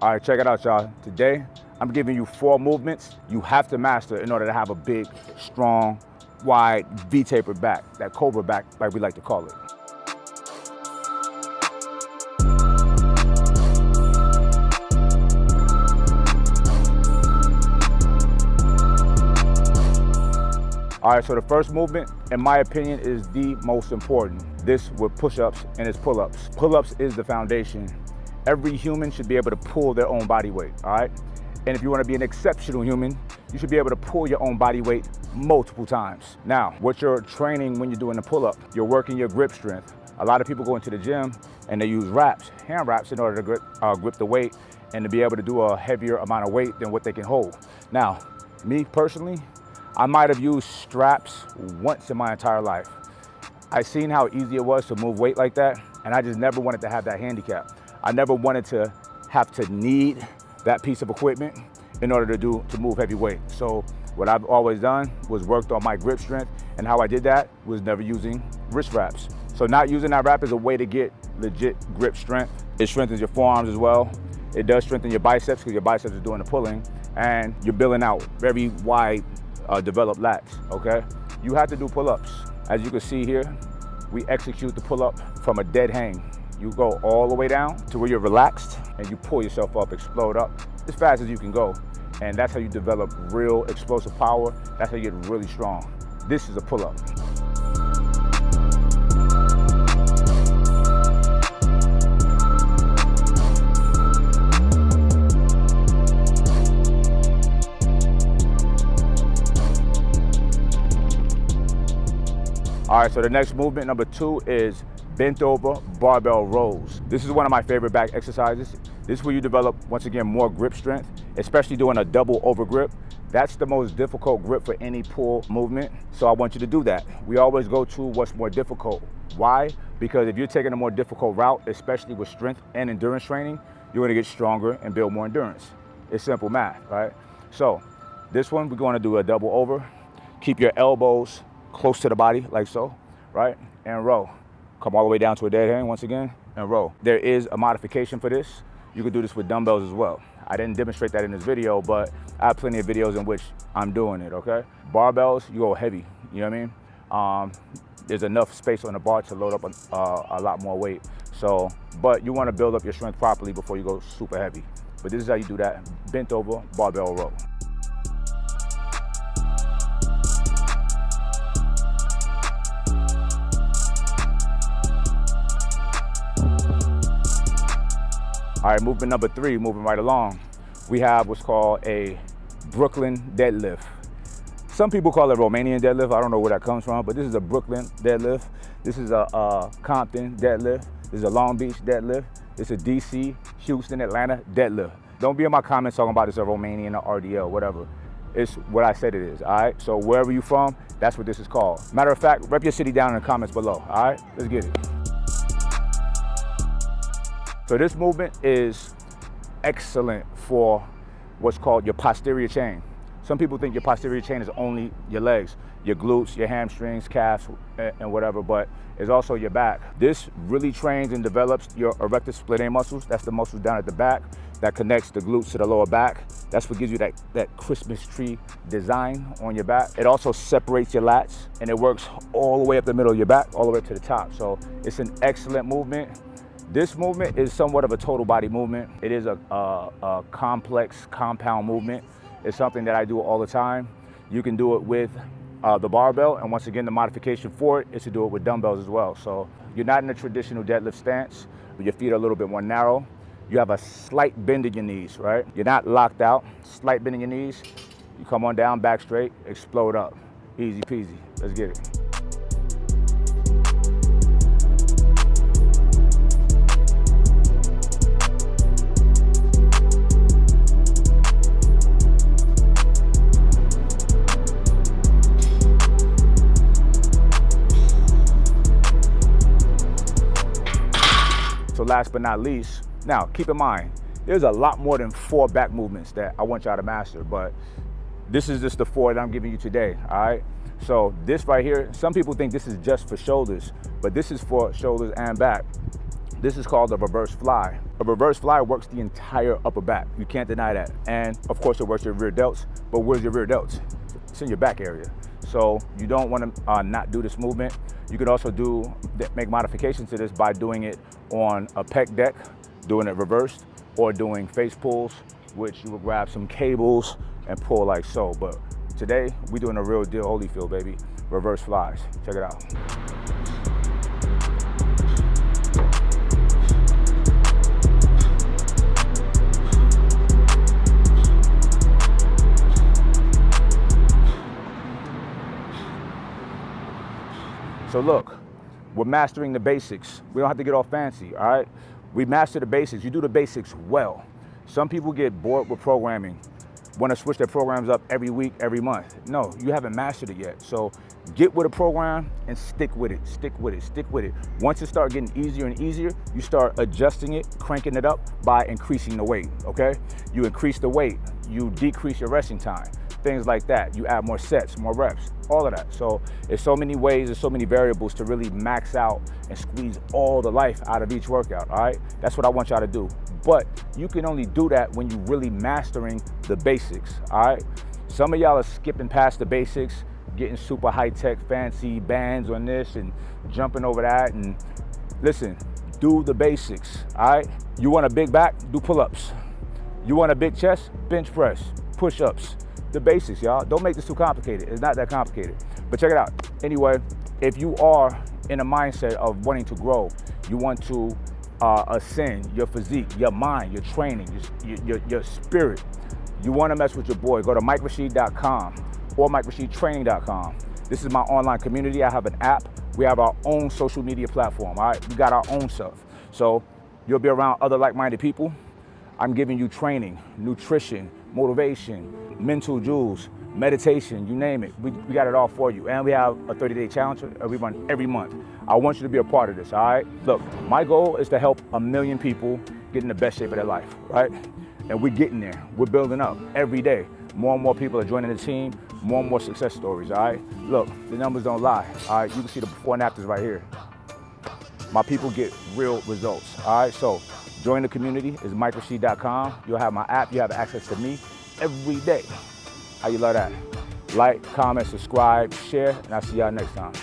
All right, check it out, y'all. Today, I'm giving you 4 movements you have to master in order to have a big, strong, wide, V-tapered back, that cobra back, like we like to call it. All right, so the first movement, in my opinion, is the most important. This with push-ups and it's pull-ups. Pull-ups is the foundation. Every human should be able to pull their own body weight, all right? And if you want to be an exceptional human, you should be able to pull your own body weight multiple times. Now, what you're training when you're doing the pull-up, you're working your grip strength. A lot of people go into the gym and they use wraps, hand wraps, in order to grip the weight and to be able to do a heavier amount of weight than what they can hold. Now, me personally, I might have used straps once in my entire life. I seen how easy it was to move weight like that, and I just never wanted to have that handicap. I never wanted to have to need that piece of equipment in order to move heavy weight. So what I've always done was worked on my grip strength, and how I did that was never using wrist wraps. So not using that wrap is a way to get legit grip strength. It strengthens your forearms as well. It does strengthen your biceps because your biceps are doing the pulling, and you're building out very wide developed lats, okay? You have to do pull-ups. As you can see here, we execute the pull-up from a dead hang. You go all the way down to where you're relaxed and you pull yourself up, explode up as fast as you can go. And that's how you develop real explosive power. That's how you get really strong. This is a pull-up. All right, so the next movement, number 2, is bent over barbell rows. This is one of my favorite back exercises. This is where you develop, once again, more grip strength, especially doing a double over grip. That's the most difficult grip for any pull movement, so I want you to do that. We always go to what's more difficult. Why? Because if you're taking a more difficult route, especially with strength and endurance training, you're gonna get stronger and build more endurance. It's simple math, right? So this one, we're gonna do a double over. Keep your elbows close to the body, like so, right? And row. Come all the way down to a dead hang once again, and row. There is a modification for this. You can do this with dumbbells as well. I didn't demonstrate that in this video, but I have plenty of videos in which I'm doing it, okay? Barbells, you go heavy, you know what I mean? There's enough space on the bar to load up a lot more weight. So, but you wanna build up your strength properly before you go super heavy. But this is how you do that, bent over barbell row. All right, movement number 3, moving right along. We have what's called a Brooklyn deadlift. Some people call it Romanian deadlift. I don't know where that comes from, but this is a Brooklyn deadlift. This is a Compton deadlift. This is a Long Beach deadlift. It's a DC, Houston, Atlanta deadlift. Don't be in my comments talking about it's a Romanian or RDL, whatever. It's what I said it is, all right? So wherever you're from, that's what this is called. Matter of fact, rep your city down in the comments below, all right? Let's get it. So this movement is excellent for what's called your posterior chain. Some people think your posterior chain is only your legs, your glutes, your hamstrings, calves, and whatever, but it's also your back. This really trains and develops your erector split A muscles. That's the muscles down at the back that connects the glutes to the lower back. That's what gives you that Christmas tree design on your back. It also separates your lats, and it works all the way up the middle of your back, all the way up to the top. So it's an excellent movement. This movement is somewhat of a total body movement. It is a complex compound movement. It's something that I do all the time. You can do it with the barbell, and once again, the modification for it is to do it with dumbbells as well. So you're not in a traditional deadlift stance, but your feet are a little bit more narrow. You have a slight bend in your knees, right? You're not locked out, slight bend in your knees. You come on down, back straight, explode up. Easy peasy, let's get it. So last but not least, now keep in mind, there's a lot more than 4 back movements that I want y'all to master, but this is just the 4 that I'm giving you today, all right? So this right here, some people think this is just for shoulders, but this is for shoulders and back. This is called a reverse fly. A reverse fly works the entire upper back. You can't deny that. And of course it works your rear delts, but where's your rear delts? It's in your back area. So you don't want to not do this movement. You could also make modifications to this by doing it on a pec deck, doing it reversed, or doing face pulls, which you will grab some cables and pull like so. But today, we're doing a real deal Holyfield, baby. Reverse flies. Check it out. So look, we're mastering the basics. We don't have to get all fancy, all right? We master the basics. You do the basics well. Some people get bored with programming, want to switch their programs up every week, every month. No, you haven't mastered it yet. So get with a program and stick with it, stick with it, stick with it. Once it starts getting easier and easier, you start adjusting it, cranking it up by increasing the weight, okay? You increase the weight, you decrease your resting time, things like that. You add more sets, more reps, all of that. So there's so many ways, there's so many variables to really max out and squeeze all the life out of each workout, all right? That's what I want y'all to do. But you can only do that when you're really mastering the basics, all right? Some of y'all are skipping past the basics, getting super high-tech, fancy bands on this and jumping over that. And listen, do the basics, all right? You want a big back? Do pull-ups. You want a big chest? Bench press, push-ups. The basics, y'all. Don't make this too complicated. It's not that complicated. But check it out. Anyway, if you are in a mindset of wanting to grow, you want to ascend your physique, your mind, your training, your spirit, you want to mess with your boy, go to MikeRashid.com or MikeRashidTraining.com. This is my online community. I have an app. We have our own social media platform, all right? We got our own stuff. So you'll be around other like-minded people. I'm giving you training, nutrition, motivation, mental jewels, meditation, you name it. We got it all for you. And we have a 30-day challenge we run every month. I want you to be a part of this, all right? Look, my goal is to help 1 million people get in the best shape of their life, right? And we're getting there. We're building up every day. More and more people are joining the team, more and more success stories, all right? Look, the numbers don't lie, all right? You can see the before and afters right here. My people get real results, all right? So join the community. It's MikeRashid.com. You'll have my app. You have access to me every day. How you love that? Like, comment, subscribe, share, and I'll see y'all next time.